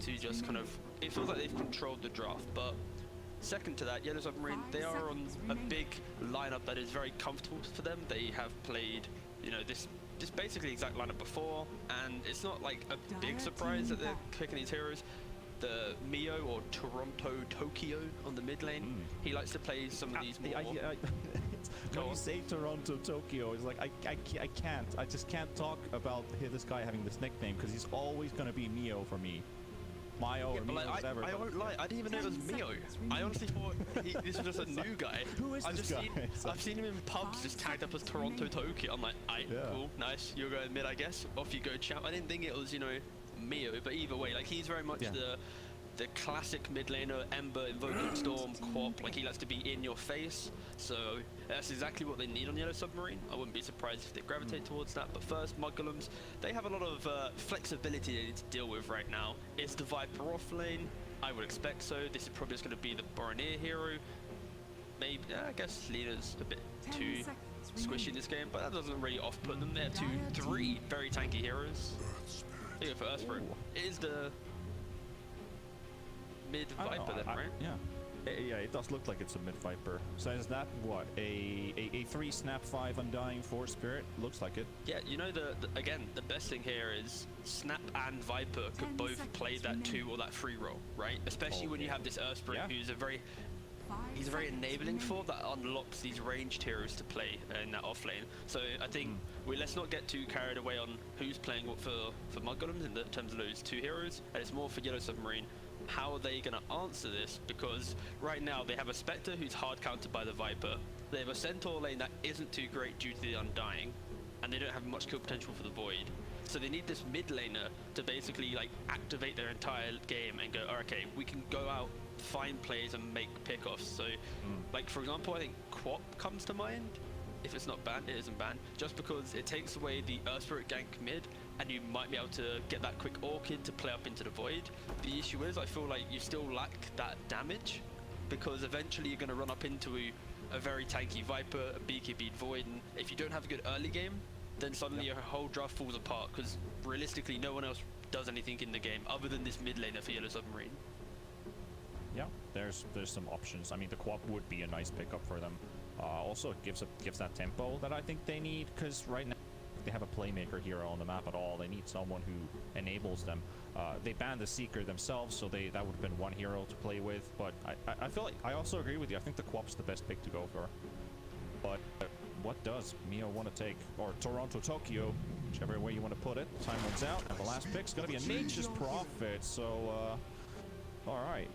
to just kind of, it feels like they've controlled the draft. But second to that, Yellow Submarine, they are on a big lineup that is very comfortable for them. They have played, you know, this basically exact lineup before, and it's not like a big surprise that they're picking these heroes. The Mio or Toronto Tokyo on the mid lane, he likes to play some of these more... When you say Toronto Tokyo, it's like I can't. I just can't talk about this guy having this nickname because he's always going to be Mio for me. Mio or Mio, whatever. I won't lie, I didn't even know it was Mio. I honestly thought this was just a new guy. Who is this guy? I've seen him in pubs just tagged up as Toronto Tokyo. I'm like, cool, nice, you're going mid, I guess. Off you go, champ. I didn't think it was, you know, Mio, but either way, like, he's very much the classic mid laner, Ember, Invoking Storm, Quap. Like, he likes to be in your face, so that's exactly what they need on Yellow Submarine. I wouldn't be surprised if they gravitate towards that. But first, mudgolems, they have a lot of flexibility they need to deal with right now. Is the Viper off lane? I would expect so. This is probably just going to be the Boronier hero. Maybe, I guess Lena's a bit too squishy in this game, but that doesn't really off-put them. They're 2-3 very tanky heroes. They go for Earthspring. It is the mid Viper then, right? Yeah. Yeah, it does look like it's a mid Viper. So is that what? A 3 snap 5 undying 4 spirit? Looks like it. Yeah, you know, again, the best thing here is Snap and Viper could both play that 2 or that 3 role, right? Especially when you have this Earthspring who's a very enabling for that unlocks these ranged heroes to play in that off lane. So I think let's not get too carried away on who's playing what for mudgolems in terms of those 2 heroes, and it's more for Yellow Submarine. How are they going to answer this? Because right now they have a Spectre who's hard countered by the Viper. They have a Centaur lane that isn't too great due to the Undying, and they don't have much kill potential for the Void. So they need this mid laner to basically like activate their entire game and go, oh, okay, we can go out, find plays and make pickoffs. So like, for example, I think Quap comes to mind. If it's not banned, it isn't banned, just because it takes away the Earth Spirit gank mid, and you might be able to get that quick Orchid to play up into the Void. The issue is, I feel like you still lack that damage, because eventually you're going to run up into a very tanky Viper, a BKB Void, and if you don't have a good early game, then suddenly your whole draft falls apart, because realistically no one else does anything in the game other than this mid laner for Yellow Submarine. Yeah, there's some options. I mean, the Quap would be a nice pickup for them. Also, it gives that tempo that I think they need, because right now they have a playmaker hero on the map at all. They need someone who enables them. They banned the Seeker themselves, so that would have been one hero to play with. But I feel like I also agree with you. I think the Quap's the best pick to go for. But what does Mio want to take, or Toronto Tokyo, whichever way you want to put it? Time runs out, and the last pick's gonna be a Nature's Prophet. So, all right.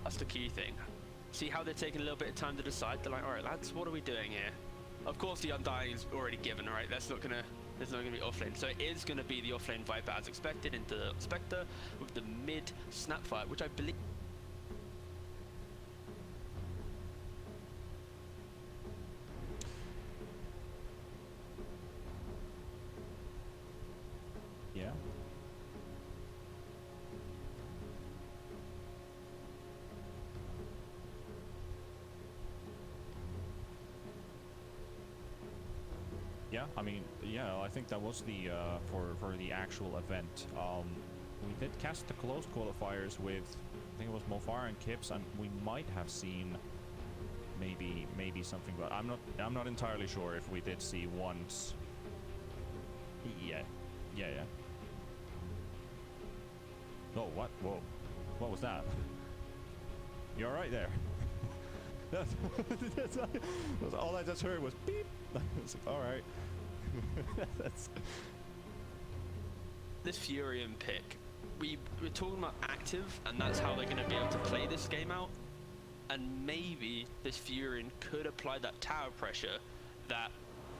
That's the key thing. See how they're taking a little bit of time to decide? They're like, all right, lads, what are we doing here? Of course, the Undying is already given, right? There's not gonna be offlane. So it is gonna be the offlane Viper as expected into Spectre with the mid Snapfire, which I believe. Yeah. Yeah, I mean, yeah, I think that was the for the actual event. We did cast the close qualifiers with, I think it was Mofar and Kips, and we might have seen maybe something, but I'm not entirely sure if we did see once. Yeah. Oh, what? Whoa, what was that? You're right there. That's all I just heard was beep. All right. This Furion pick, we're talking about active, and that's how they're going to be able to play this game out. And maybe this Furion could apply that tower pressure that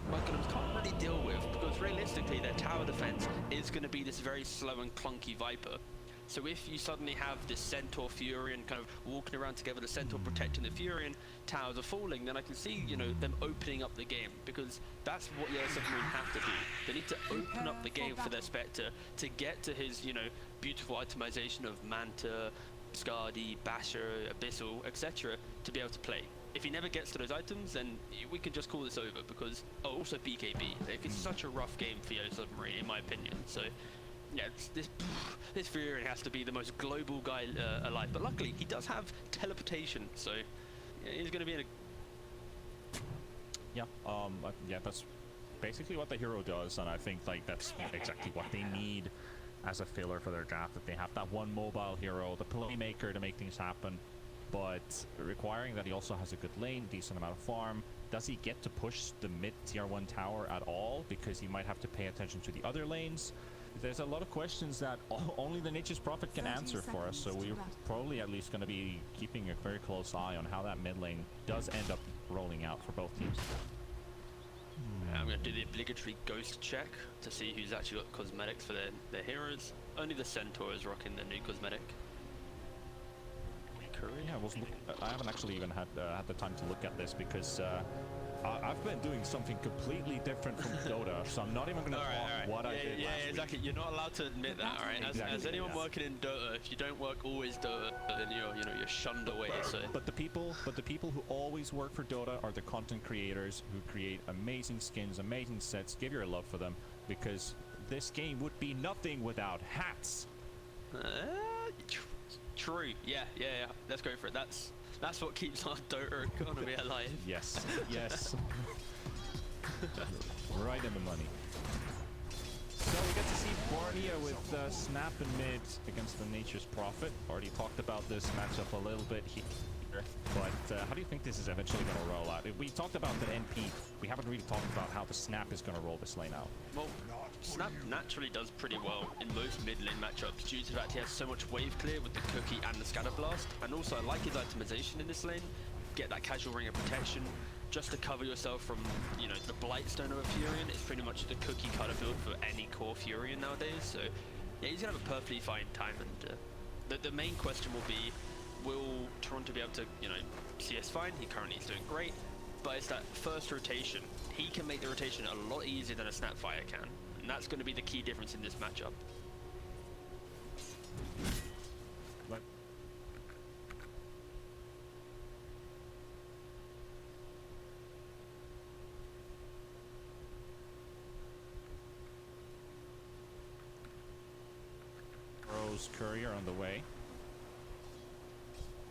mudgolems can't really deal with, because realistically their tower defense is going to be this very slow and clunky Viper. So if you suddenly have this Centaur Furion kind of walking around together, the Centaur protecting the Furion, towers are falling, then I can see, you know, them opening up the game, because that's what Yellow Submarine have to do. They need to open up the game for their Spectre to get to his, you know, beautiful itemization of Manta, Skadi, Basher, Abyssal, etc. to be able to play. If he never gets to those items, then we can just call this over because, oh, also BKB. Like, it's such a rough game for Yo Submarine, in my opinion. So, yeah, this Fury has to be the most global guy alive. But luckily, he does have teleportation, so yeah, he's going to be in a... Yeah, that's basically what the hero does, and I think like that's exactly what they need as a filler for their draft. That they have that one mobile hero, the playmaker to make things happen, but requiring that he also has a good lane, decent amount of farm. Does he get to push the mid tier 1 tower at all? Because he might have to pay attention to the other lanes. There's a lot of questions that only the Nature's Prophet can answer for us, so we're probably at least going to be keeping a very close eye on how that mid lane does end up rolling out for both teams. I'm going to do the obligatory ghost check to see who's actually got cosmetics for their heroes. Only the Centaur is rocking the new cosmetic. Yeah, I haven't actually even had the time to look at this because I've been doing something completely different from Dota, so I'm not even going to talk what I did last week. Exactly. You're not allowed to admit that, alright? As anyone working in Dota, if you don't work always Dota, then you're shunned away. So. But the people who always work for Dota are the content creators who create amazing skins, amazing sets. Give your love for them, because this game would be nothing without hats. True. Yeah. Let's go for it. That's what keeps our Dota economy alive. Yes. Right in the money. So we get to see Barnia with Snap and mid against the Nature's Prophet. Already talked about this matchup a little bit here. But how do you think this is eventually going to roll out? We talked about the NP. We haven't really talked about how the Snap is going to roll this lane out. Well, Snap naturally does pretty well in most mid lane matchups due to the fact he has so much wave clear with the Cookie and the Scatter Blast. And also I like his itemization in this lane. Get that casual ring of protection just to cover yourself from, the Blightstone of a Furion. It's pretty much the cookie cutter build for any core Furion nowadays. So yeah, he's going to have a perfectly fine time. And the main question will be, will Toronto be able to, CS fine? He currently is doing great, but it's that first rotation. He can make the rotation a lot easier than a Snapfire can, and that's going to be the key difference in this matchup. But Rose Courier on the way.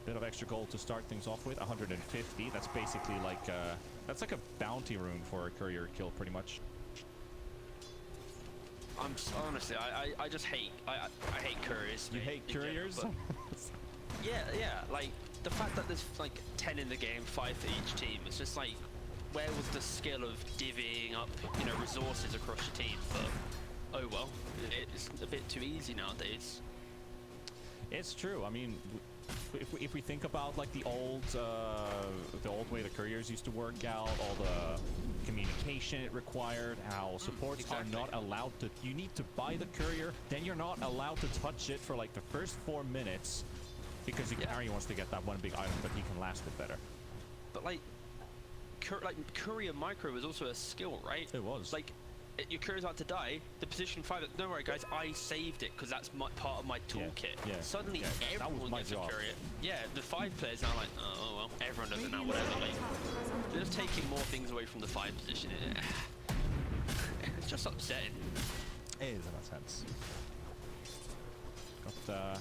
Bit of extra gold to start things off with, 150. That's basically like that's like a bounty rune for a courier kill, pretty much. Honestly, I just hate I hate couriers. You hate couriers? Yeah. Like the fact that there's like 10 in the game, 5 for each team. It's just like, where was the skill of divvying up, resources across your team? But oh well, it's a bit too easy nowadays. It's true. I mean, if we think about like the old way the couriers used to work out, all the communication it required, how supports are not allowed to, you need to buy the courier, then you're not allowed to touch it for like the first 4 minutes because the carrier wants to get that one big item that he can last with better. But like courier micro was also a skill, right? It was. Like, your courier's about to die, the position 5, don't worry guys, I saved it because that's part of my toolkit. Yeah. Suddenly everyone gets a courier. Yeah, the 5 players now like, oh well, everyone does it now, whatever. Like, they're just taking more things away from the 5 position. It's just upsetting. It is in a sense. Got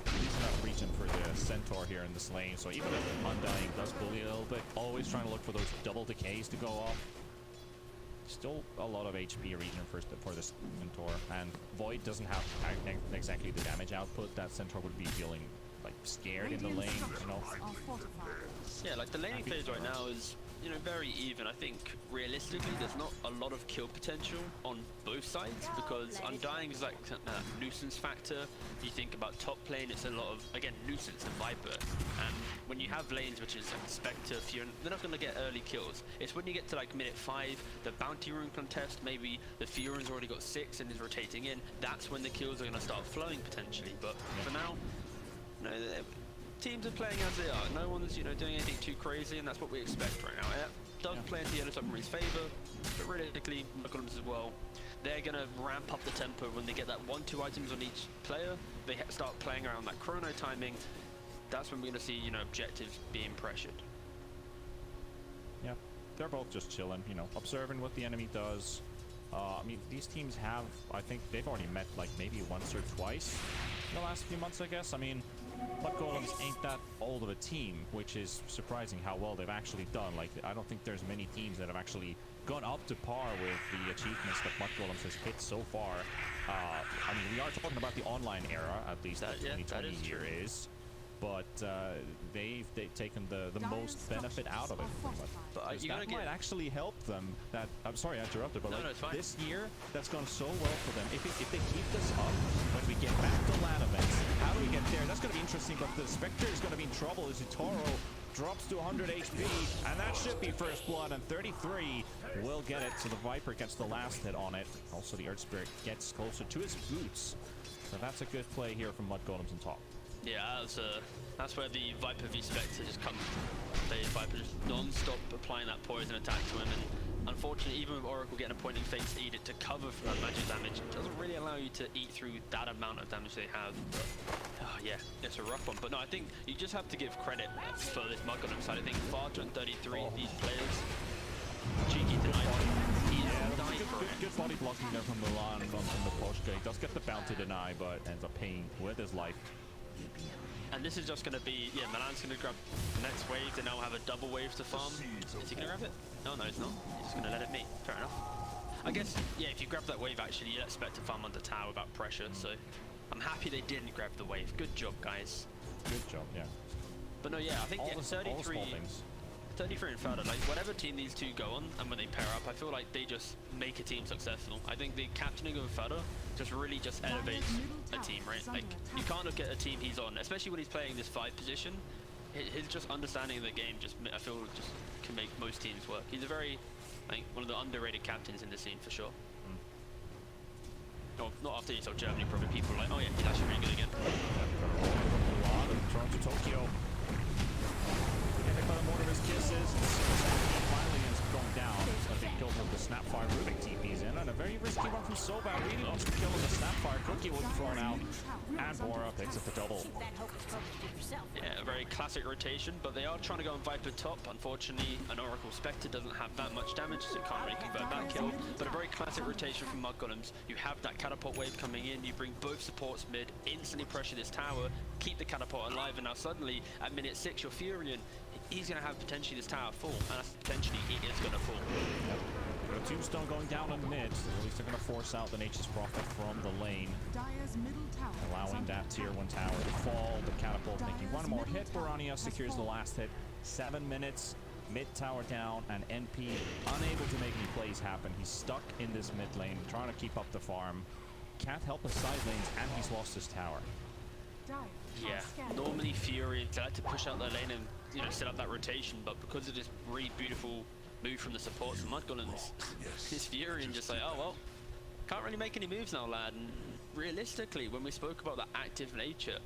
decent enough region for the Centaur here in this lane, so even if Undying does bully a little bit, always trying to look for those double decays to go off. Still a lot of HP region for this Centaur, and Void doesn't have exactly the damage output that Centaur would be feeling like scared in the lane, Yeah, like the laning phase right now is, very even. I think realistically there's not a lot of kill potential on both sides because Undying is like a nuisance factor. You think about top lane, it's a lot of, again, nuisance and Viper. And when you have lanes which is like Spectre, Fury, they're not going to get early kills. It's when you get to like minute 5, the bounty rune contest, maybe the Fury's already got 6 and is rotating in, that's when the kills are going to start flowing potentially. But for now, teams are playing as they are. No one's, doing anything too crazy, and that's what we expect right now. It does play into Yellow Submarine's favor, but realistically, mudgolems as well. They're going to ramp up the tempo when they get that 1-2 items on each player. they start playing around that chrono timing, that's when we're going to see, you know, objectives being pressured. Yeah, they're both just chilling, you know, observing what the enemy does. I mean, these teams have, I think they've already met like maybe once or twice in the last few months, I guess. I mean, mudgolems ain't that old of a team, which is surprising how well they've actually done. Like, I don't think there's many teams that have actually gone up to par with the achievements that mudgolems has hit so far. I mean, we are talking about the online era, at least that 2020 year is. But they've taken the most benefit out of it. But that might actually help them. That I'm sorry I interrupted, but like, this year that's gone so well for them. If they keep this up when we get back to LAN events, how do we get there? That's going to be interesting. But the Spectre is going to be in trouble as Toro drops to 100 HP, and that should be first blood. And 33 will get it. So the Viper gets the last hit on it. Also, the Earth Spirit gets closer to his boots. So that's a good play here from mudgolems on top. Yeah, that's where the Viper v Spectre just comes to play. Viper just non-stop applying that poison attack to him, and unfortunately, even with Oracle getting a Pointing Fate's Edict to cover from that magic damage, it doesn't really allow you to eat through that amount of damage they have. But, yeah, it's a rough one. But no, I think you just have to give credit for this mudgolem side. I think Farger and 33, these players, cheeky tonight. Good body blocking there from Milan on the Poshka. He does get the bounty deny, but ends up paying with his life. And this is just going to be, yeah, Milan's going to grab the next wave. They now have a double wave to farm. Is he going to grab it? No, he's not. He's just going to let it be. Fair enough. I guess, yeah, if you grab that wave, actually, you expect to farm under tower without pressure. So I'm happy they didn't grab the wave. Good job, guys. Good job, yeah. But no, yeah, I think 33 and Fowler, like whatever team these two go on, and when they pair up, I feel like they just make a team successful. I think the captaining of Fowler just really just elevates a team, right? Like, you can't look at a team he's on, especially when he's playing this 5 position. His just understanding of the game just, I feel, just can make most teams work. He's a very, I think, one of the underrated captains in the scene for sure. No, not after you saw Germany, probably people are like, oh yeah, he's actually really good again. Toronto, Tokyo. By the mortar of his kisses, finally is going down. But they killed him with the Snapfire. Rubik TP's in, and a very risky one from Sobat. Really wants to kill him with the Snapfire. Cookie was thrown out, and Bora picks up the double. Yeah, a very classic rotation, but they are trying to go on Viper top. Unfortunately, an Oracle Spectre doesn't have that much damage, so it can't really convert that kill. But a very classic rotation from mudgolems. You have that catapult wave coming in, you bring both supports mid, instantly pressure this tower, keep the catapult alive, and now suddenly, at minute 6, your Furion, he's going to have potentially this tower fall, and potentially he is going to fall. The Tombstone going down in mid, so at least they're going to force out the Nature's Prophet from the lane, allowing that tier 1 tower to fall. The catapult making one more hit. Barania secures the last hit. 7 minutes, mid tower down, and NP unable to make any plays happen. He's stuck in this mid lane, trying to keep up the farm. Can't help his side lanes, and he's lost his tower. Yeah, normally Fury like to push out their lane and, you know, set up that rotation, but because of this really beautiful move from the supports and mudgolems, his Fury and just like, oh well, can't really make any moves now, lad. And realistically, when we spoke about that active nature,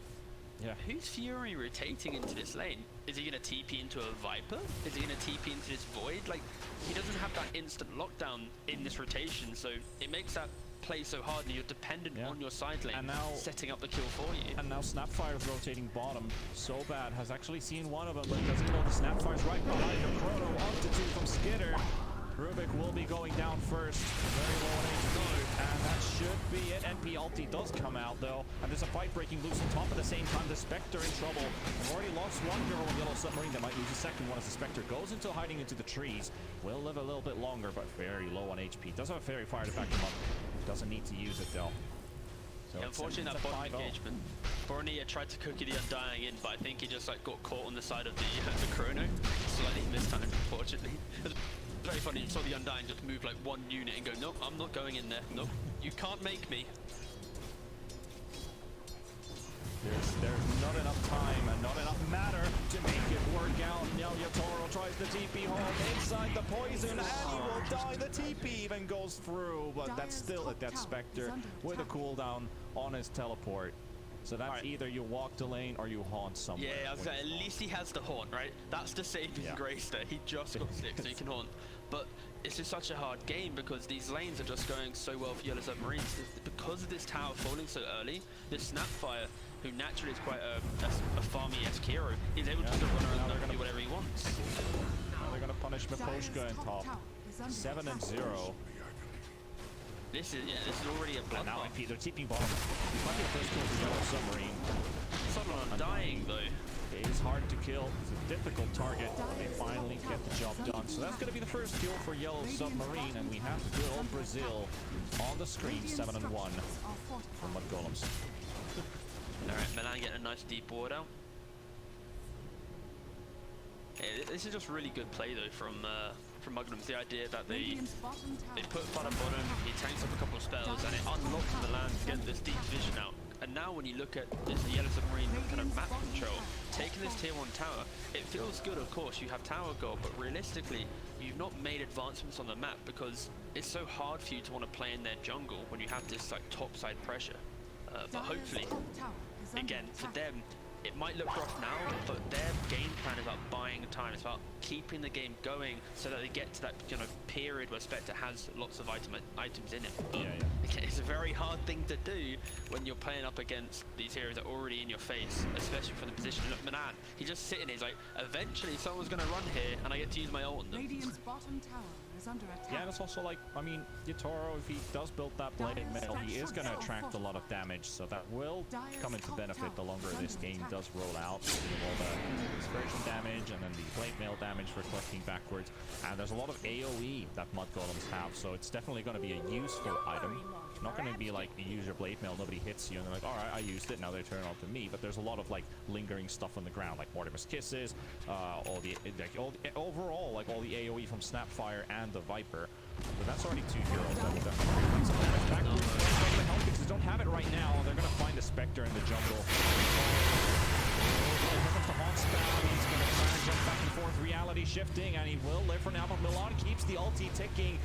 who's Fury rotating into this lane? Is he going to TP into a Viper? Is he going to TP into this Void? Like, he doesn't have that instant lockdown in this rotation, so it makes that play so hard, and you're dependent on your side lane, and now setting up the kill for you. And now Snapfire's rotating bottom. Sobat has actually seen one of them, but doesn't know the Snapfire's right behind him. Chrono onto 2 from Skitter. Rubik will be going down first. Very low on HP, and that should be it. NP ulti does come out though, and there's a fight breaking loose on top at the same time. The Spectre in trouble. They've already lost one girl in Yellow Submarine. They might lose a second one as the Spectre goes into hiding into the trees. Will live a little bit longer, but very low on HP. Does have a fairy fire to back him up. Doesn't need to use it though. So unfortunately, that bottom engagement. Bornea tried to cookie the Undying in, but I think he just like got caught on the side of the Chrono. Slightly mistimed, unfortunately. It was very funny. You saw the Undying just move like one unit and go, nope, I'm not going in there. Nope, you can't make me. There's not enough time and not enough matter to make it work out. Now Yatoro tries the TP home inside the poison, and he will die. The TP even goes through, but that's still a Death Spectre with a cooldown on his teleport. So that's either you walk the lane or you haunt somewhere. Yeah, I was at least he has the haunt, right? That's the saving grace there. He just got 6, so he can haunt. But it's just such a hard game because these lanes are just going so well for Yellow Submarines. Because of this tower falling so early, this Snapfire, who naturally is quite a farmy-esque hero, is able to run around and do whatever he wants. Now they're going to punish Miposhka in top. 7-0. This is already a bloodbath. Now they're keeping bottom. This might be the first kill for Yellow Submarine. Submarine dying though. It is hard to kill. It's a difficult target. They finally get the job done. So that's going to be the first kill for Yellow Submarine, and we have Bill Brazil on the screen, 7-1 for mudgolems. Alright, Milan getting a nice deep ward out. Yeah, this is just really good play though from mudgolems. The idea that they put Fun at bottom, he tanks up a couple of spells, and it unlocks Milan to get this deep vision out. And now when you look at this Yellow Submarine kind of map control, taking this tier 1 tower, it feels good, of course, you have tower gold, but realistically, you've not made advancements on the map because it's so hard for you to want to play in their jungle when you have this like topside pressure. But hopefully, again, for them, it might look rough now, but their game plan is about buying time. It's about keeping the game going so that they get to that period where Spectre has lots of items in it. But it's a very hard thing to do when you're playing up against these heroes that are already in your face, especially from the position. Look, Manan, he's just sitting here. He's like, eventually someone's going to run here and I get to use my ult on them. Radiant's bottom tower is under attack. Yeah, and it's also like, I mean, Yatoro, if he does build that blade mail, he is going to attract a lot of damage, so that will come into benefit the longer this game does roll out. You have all the dispersion damage and then the blade mail damage reflecting backwards, and there's a lot of AoE that mudgolems have, so it's definitely going to be a useful item. Not going to be like you use your blade mail, nobody hits you, and they're like, all right, I used it, now they turn on to me. But there's a lot of like lingering stuff on the ground, like Mortimer's Kisses, overall, like all the AoE from Snapfire and the Viper. But that's already 2 heroes that will definitely bring some damage backwards. The Hell Fixes don't have it right now. They're going to find a Spectre in the jungle. Here comes the Haunt Spell. He's going to try and jump back and forth, reality shifting, and he will live for now. But Milan keeps the ulti ticking.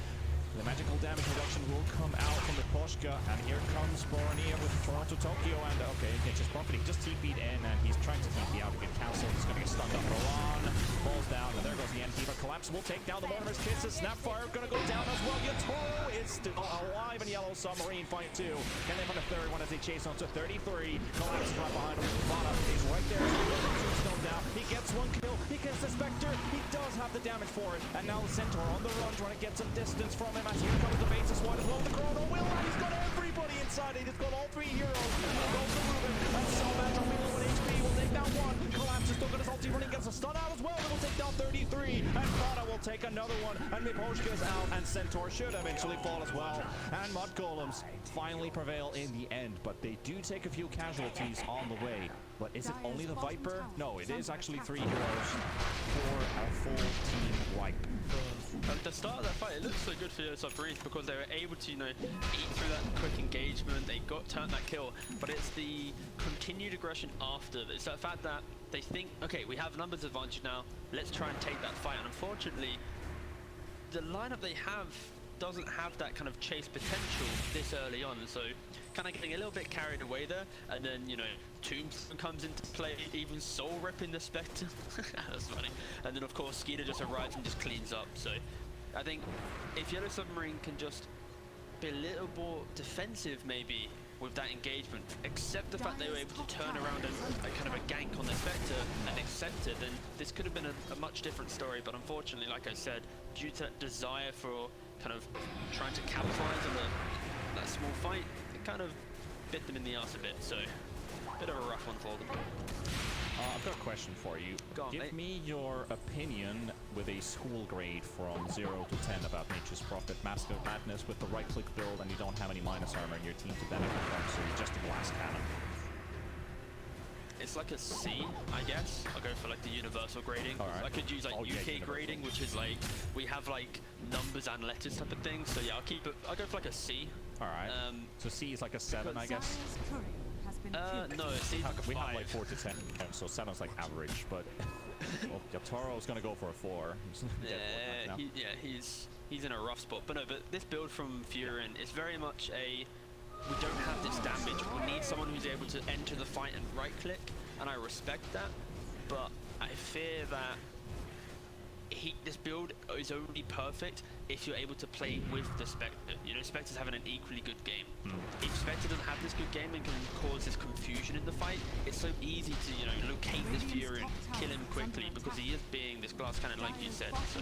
The magical damage reduction will come out from the Poshka, and here comes Borania with Toronto Tokyo, and okay, he takes his property, he just TP'd in, and he's trying to TP out to get cancelled. He's going to get stunned up. Roland falls down, and there goes the Antifa collapse. Will take down the Mortimer's Kisses. Snapfire going to go down as well. Yatoro is still alive, and Yellow Submarine fight 2. Can they find a third one as they chase on to 33? Collapse is right behind him. Vana is right there. Tombstone down. He gets 1 kill. He gets the Spectre. He does have the damage for it, and now the Centaur on the run trying to get some distance from him. As here comes the basis one as well. The Chrono will, and he's got everybody inside. He's got all 3 heroes. Goes to Ruben, and Salvage on below 1 HP will take down 1. Collapse is still got his ulti running, gets a stun out as well. It will take down 33, and Fana will take another one. And Miposhka is out, and Centaur should eventually fall as well. And mudgolems finally prevail in the end, but they do take a few casualties on the way. But is it only the Viper? No, it is actually 3 heroes for a full team wipe. At the start of that fight, it looked so good for Submarine because they were able to, eat through that quick engagement. They turned that kill, but it's the continued aggression after. It's that fact that they think, okay, we have numbers advantage now. Let's try and take that fight. And unfortunately, the lineup they have doesn't have that kind of chase potential this early on, so kind of getting a little bit carried away there. And then Tombstone comes into play, even soul ripping the Spectre. That's funny. And then of course Skeeter just arrives and just cleans up. So I think if Yellow Submarine can just be a little more defensive maybe with that engagement, accept the fact they were able to turn around a kind of a gank on the Spectre and accept it, then this could have been a much different story. But unfortunately, like I said, due to that desire for kind of trying to capitalize on that small fight, it kind of bit them in the arse a bit. So a bit of a rough one for them. I've got a question for you. Go on, Give mate. me your opinion with a school grade from 0 to 10 about Nature's Prophet. Mask of Madness with the right-click build, and you don't have any minus armor in your team to benefit from, so you're just a glass cannon. It's like a C, I guess. I'll go for like the universal grading. Right. I could use like UK grading, which is like, we have like numbers and letters type of thing. So yeah, I'll go for like a C. Alright. So C is like a 7, I guess? No, C is like a 5. We have like 4 to 10, so 7 is like average, but well, Yatoro's gonna go for a 4. He's in a rough spot. But no, but this build from Furin is very much a, we don't have this damage. We need someone who's able to enter the fight and right click, and I respect that. But I fear that this build is only perfect if you're able to play with the Spectre. You know, Spectre's having an equally good game. If Spectre doesn't have this good game and can cause this confusion in the fight, it's so easy to, you know, locate this Fury and kill him quickly because he is being this glass cannon like you said. So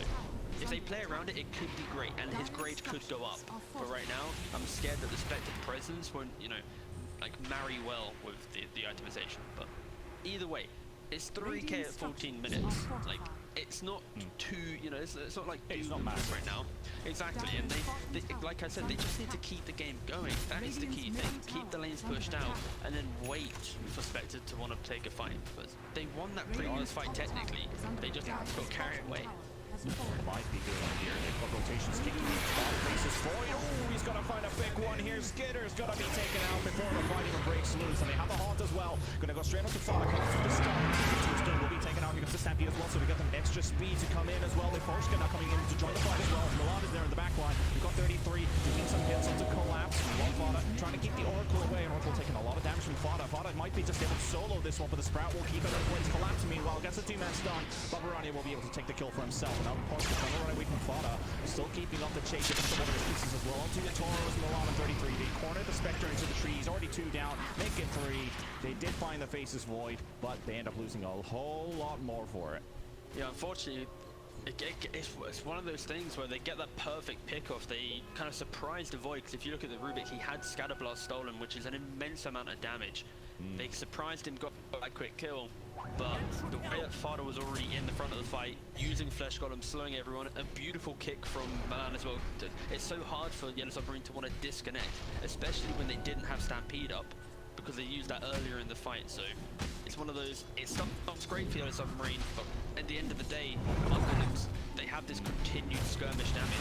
if they play around it, it could be great and his grade could go up. But right now, I'm scared that the Spectre presence won't, you know, like marry well with the itemization. But either way, it's 3k at 14 minutes. Like, it's not too, you know, it's not like It's doom not massive right now. Exactly, and they, like I said, they just need to keep the game going. That is the key thing. Keep the lanes pushed out, and then wait for Spectre to want to take a fight. Because they won that previous fight technically. They just got carried away. Might be good on here. They've got rotations kicking in. Spot faces Void. Oh, he's gonna find a big one here. Skitter's gonna be taken out before the fight even breaks loose. And they have the Haunt as well. Gonna go straight up to Fada. Coming through the stun. Tombstone will be taken out because the Stampede as well. So we got them extra speed to come in as well. The Forska now coming in to join the fight as well. Milan is there in the back line. We've got 33. Doing some hits onto Collapse. One Fada trying to keep the Oracle away. And Oracle taking a lot of damage from Fada. Fada might be just able to solo this one, but the Sprout will keep it in place. Collapse meanwhile gets a 2-man stun. Barbarani will be able to take the kill for himself. And now Forska trying to run away from Fada. Still keeping up the chase against some other pieces as well. Onto the Tauros, Milan on 33. They corner the Spectre into the trees. Already 2 down. Make it 3. They did find the Faces Void, but they end up losing a whole lot more for it. Yeah, unfortunately, it's one of those things where they get that perfect pick-off. They kind of surprised the Void, because if you look at the Rubik, he had Scatterblast stolen, which is an immense amount of damage. They surprised him, got that quick kill, but the way that Fada was already in the front of the fight, using Flesh Golem, slowing everyone, a beautiful kick from Milan as well. It's so hard for Yellow Submarine to want to disconnect, especially when they didn't have Stampede up, because they used that earlier in the fight. So it's one of those, it's great for Yellow Submarine, but at the end of the day, mudgolems, they have this continued skirmish damage.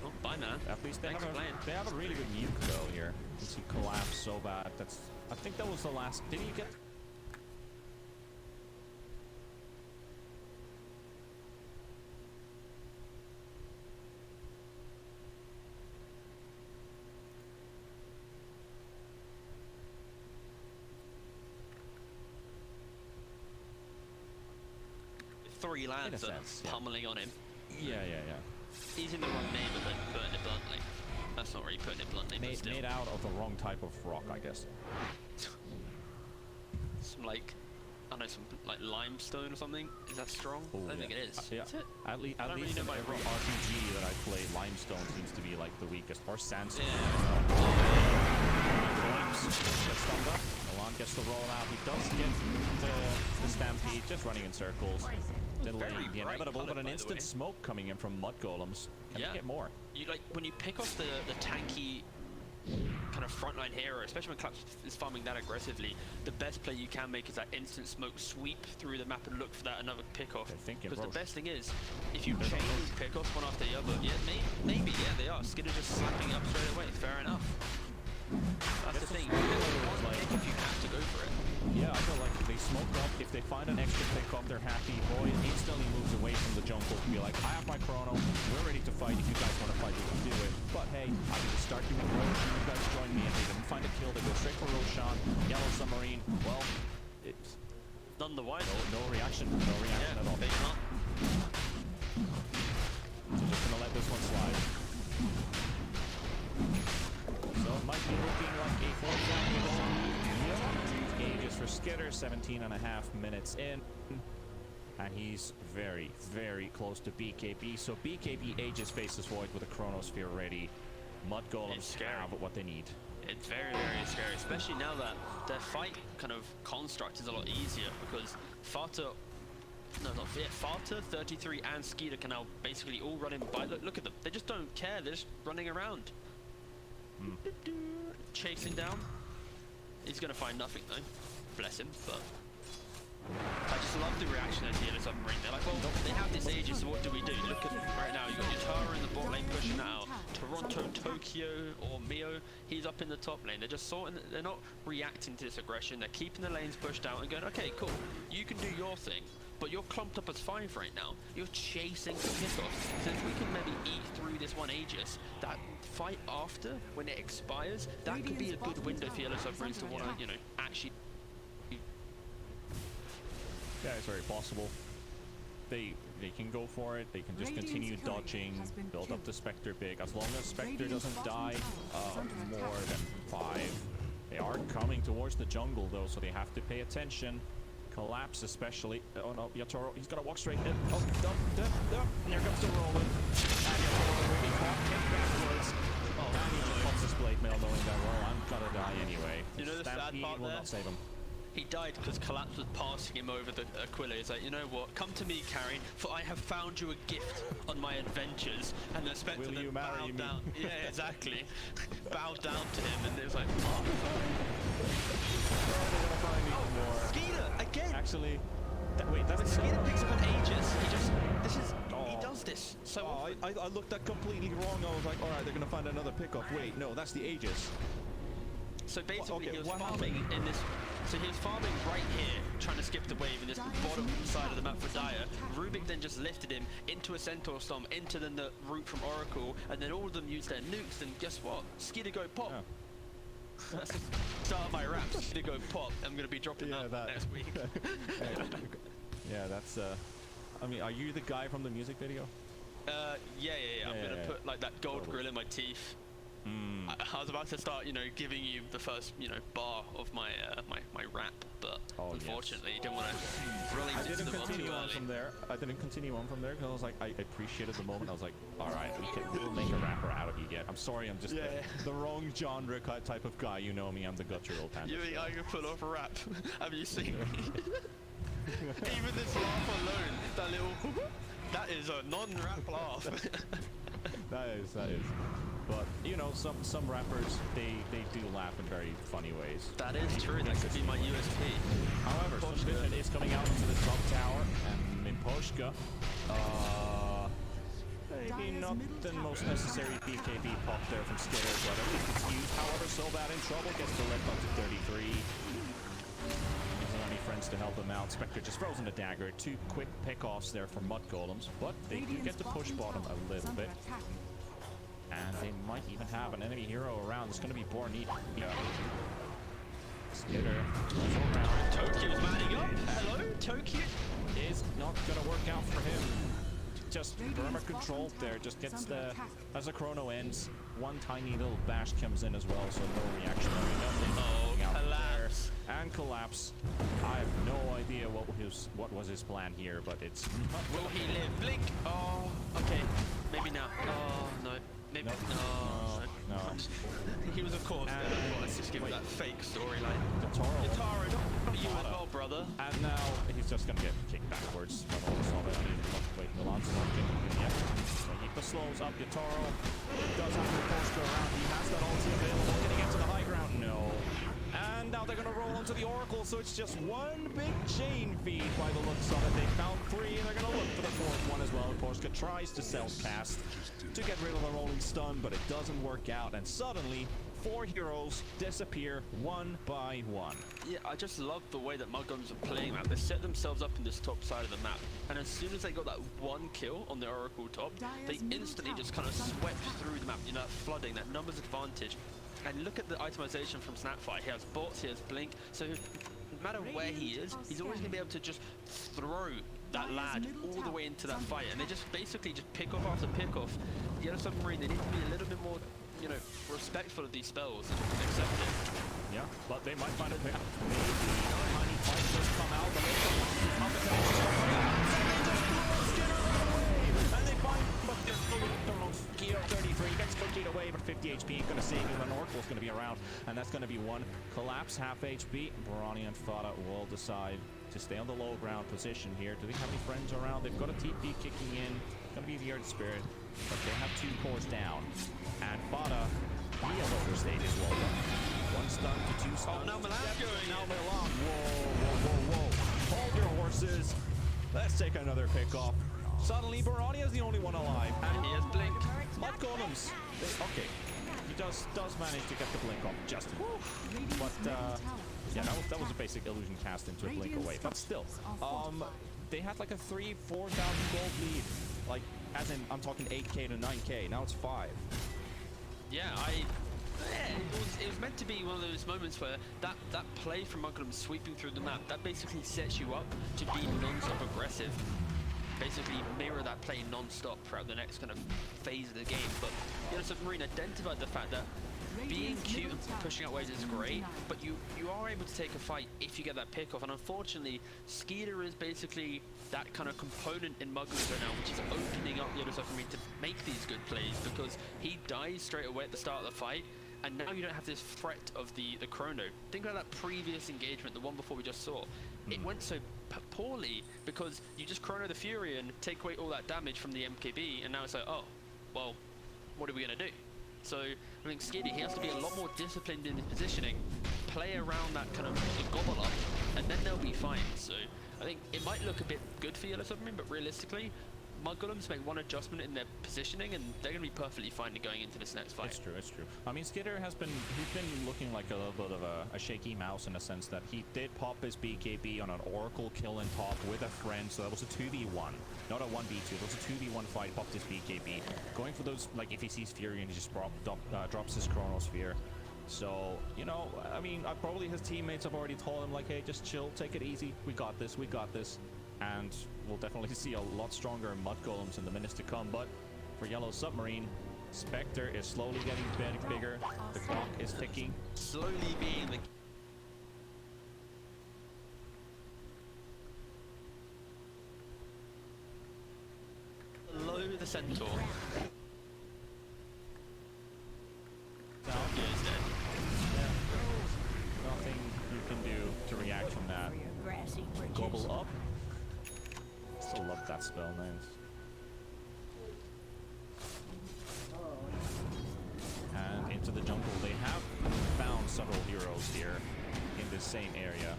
Oh, bye man. At least they Thanks have for playing. they have a really good nuke though here. You see Collapse so bad. That's, I think that was the last. Did he get? Three lands are sense, yeah. pummeling on him. Yeah. Using the wrong name and then putting it bluntly. That's not really putting it bluntly, but still. Made out of the wrong type of rock, I guess. Some like, I don't know, some like limestone or something. Is that strong? Ooh, I don't think it is. Yeah. Is it? At least really in know my every rock. RPG that I play, limestone seems to be like the weakest. Or sandstone. Yeah. Collapse. Gets stunned up. Milan gets the roll out. He does get the Stampede, just running in circles. Delaying the inevitable, but an instant smoke coming in from mudgolems. Can they get more? You like when you pick off the tanky kind of frontline hero, especially when Collapse is farming that aggressively, the best play you can make is that instant smoke sweep through the map and look for that another pick off. Because the best thing is, if you chain these pick offs one after the other, yeah, maybe they are. Skinner just slapping up straight away. Fair enough. That's the thing. If you have to go for it. Yeah, I feel like if they smoke up, if they find an extra pick up, they're happy. Void instantly moves away from the jungle to be like, I have my chrono, we're ready to fight. If you guys want to fight, we can do it. But hey, I can just start doing Roshan. You guys join me, and they didn't find a kill. They go straight for Roshan. Yellow Submarine. Well, it's none the wiser. No reaction. No reaction at all. They can't. So just gonna let this one slide. So it might be looking like a 4-round Aegis for Skitter, 17 and a half minutes in. And he's very, very close to BKB. So BKB Aegis faces Void with a Chronosphere ready. Mudgolems have what they need. It's very, very scary, especially now that their fight kind of construct is a lot easier because Fata, 33 and Skeeter can now basically all run in by. Look at them. They just don't care. They're just running around. Chasing down. He's going to find nothing though. Bless him, but I just love the reaction of the Yellow Submarine. They're like, well, they have this Aegis, so what do we do? Look at right now, you've got your Tara in the bot lane pushing that out. Toronto, Tokyo, or Mio, he's up in the top lane. They're just sorting, they're not reacting to this aggression. They're keeping the lanes pushed out and going, okay, cool, you can do your thing, but you're clumped up as 5 right now. You're chasing the kickoff. So if we can maybe eat through this one Aegis, that fight after, when it expires, that could be a good window for Yellow Submarines to want to, you know, actually. Yeah, it's very possible. they can go for it. They can just continue dodging, build up the Spectre big. As long as Spectre doesn't die more than 5. They are coming towards the jungle though, so they have to pay attention. Collapse especially. Oh no, Yatoro, he's gonna walk straight in. Oh, and here comes the rolling. And Yatoro will be caught hit backwards. Oh, and he just pops his blade mail knowing that, well, I'm gonna die anyway. You know the sad Stampede part will there? not save him. He died because Collapse was passing him over the Aquila. He's like, you know what? Come to me, Carrie, for I have found you a gift on my adventures. And the Spectre then bowed down. Yeah, exactly. Bowed down to him, and it was like, oh. Skeeter again. Actually, wait, that's Skeeter picks up an Aegis. He does this. So I looked that completely wrong. I was like, all right, they're gonna find another pickup. Wait, no, that's the Aegis. So basically, Okay, he was what farming in this. So he was farming right here, trying to skip the wave in this bottom side of the map for Dire. Rubik then just lifted him into a Centaur Storm, into the route from Oracle, and then all of them used their nukes. And guess what? Skeeter go pop. Yeah. That's the start of my rap. Skeeter go pop. I'm gonna be dropping that next week. Yeah, that's. I mean, are you the guy from the music video? Yeah. I'm gonna put like that gold grill in my teeth. I was about to start, giving you the first, bar of my my rap, but unfortunately, you didn't want to release it to the continue on from there. I didn't continue on from there because I was like, I appreciated the moment. I was like, all right, we'll make a rapper out of you yet. I'm sorry, I'm just the wrong genre type of guy. You know me, I'm the guttural panda. You think I can pull off a rap? Have you seen me? Even this laugh alone, that little, that is a non-rap laugh. That is. But some rappers they do laugh in very funny ways. That is true. That could be my USP. However, Submarine is coming out into the top tower, and Mimposhka, maybe not the most necessary BKB pop there from Skitter, but at least it's used. However, so bad in trouble, gets the left up to 33. Doesn't have any friends to help him out. Spectre just throws in the dagger. 2 quick pickoffs there for mudgolems, but they do get to push bottom a little bit. And they might even have an enemy hero around. It's going to be Bornita. Yeah. Skitter. Tokyo's manning up. Hello, Tokyo. Is not going to work out for him. Just Burma controlled there. Just gets the... As the chrono ends, one tiny little bash comes in as well, so no reaction. Collapse. And Collapse. I have no idea what was his plan here, but it's... Will he live? Blink. Oh, okay. Maybe now. Oh, no. Maybe. No. He was, of course, let's just give him that fake storyline. Yatoro, not you as well, brother. And now he's just gonna get kicked backwards. But all saw that. Wait, Milan's not getting him yet. Keep the slows up. Yatoro does have to push go around. He has that ulti available. Can he get to the high ground? No. And now they're gonna roll onto the Oracle, so it's just one big chain feed by the looks of it. They found 3, and they're gonna look for the 4th one as well. And Porska tries to self-cast to get rid of the rolling stun, but it doesn't work out. And suddenly, 4 heroes disappear one by one. Yeah, I just love the way that mudgolems are playing that. They set themselves up in this top side of the map, and as soon as they got that 1 kill on the Oracle top, they instantly just kind of swept through the map. That flooding, that numbers advantage. And look at the itemization from Snapfire. He has bots, he has blink, so no matter where he is, he's always going to be able to just throw that lad all the way into that fight. And they just basically just pick off after pick off. Yellow Submarine, they need to be a little bit more, respectful of these spells and accept it. Yeah, but they might find a pick. Maybe tiny fight just come out. The and they find, but they're Keto 33 gets cookied away, but 50 HP ain't gonna save him. And Oracle's gonna be around, and that's gonna be 1 collapse, half HP. Barani and Fada will decide to stay on the low ground position here. Do they have any friends around? They've got a TP kicking in. Gonna be the Earth Spirit, but they have 2 cores down. And Fada, he has overstayed his welcome. 1 stun to 2 stuns. Oh, now Milan's going. Now Milan. Whoa. Hold your horses. Let's take another pick off. Suddenly, Barani is the only one alive. And he has blink. Mudgolems. Okay. He does manage to get the blink off just but yeah, that was a basic illusion cast into a blink away. But still, they had like a 3,000-4,000 gold lead. Like, as in, I'm talking 8k to 9k. Now it's 5. Yeah, it was meant to be one of those moments where that play from mudgolems sweeping through the map, that basically sets you up to be non-stop aggressive. basically mirror that play non-stop throughout the next kind of phase of the game. But Submarine identified the fact that being cute and pushing out waves is great, but you are able to take a fight if you get that pick off. And unfortunately, Skeeter is basically that kind of component in mudgolems right now, which is opening up Submarine to make these good plays, because he dies straight away at the start of the fight. And now you don't have this threat of the chrono. Think about that previous engagement, the one before we just saw. It went so poorly because you just chrono the Fury and take away all that damage from the MKB, and now it's like, oh, well, what are we going to do? So I think Skiddy, he has to be a lot more disciplined in his positioning, play around that kind of the gobble up, and then they'll be fine. So I think it might look a bit good for Yellow Submarine, but realistically, mudgolems make one adjustment in their positioning and they're going to be perfectly fine going into this next fight. It's true, it's true. I mean, Skidder he's been looking like a little bit of a shaky mouse in a sense that he did pop his BKB on an Oracle kill in top with a friend, so that was a 2v1, not a 1v2, it was a 2v1 fight, popped his BKB. Going for those, like if he sees Fury and he just drops his Chronosphere. So, you know, I mean, probably his teammates have already told him like, hey, just chill, take it easy, we got this, we got this. And we'll definitely see a lot stronger mudgolems in the minutes to come. But for Yellow Submarine, Spectre is slowly getting bigger. The clock is ticking. Slowly being the... Below the Centaur. Down. Yeah, he's dead. Yeah. Nothing you can do to react from that. Gobble up. Still love that spell, man. And into the jungle. They have found several heroes here in this same area.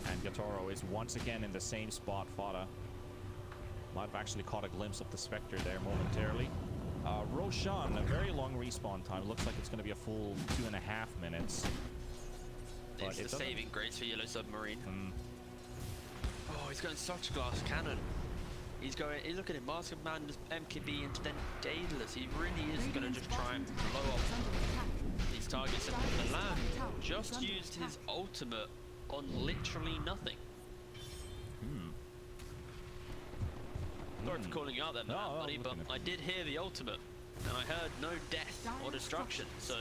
And Gatoro is once again in the same spot. Fada might have actually caught a glimpse of the Spectre there momentarily. Roshan, a very long respawn time. Looks like it's going to be a full 2.5 minutes. It's the saving grace for Yellow Submarine. Oh, he's going such glass cannon. He's looking at Mask of Madness, MKB, and then Daedalus. He really is going to just try and blow up these targets. And the Lamb just used his ultimate on literally nothing. Sorry for calling you out there, buddy, but I did hear the ultimate, and I heard no death or destruction, so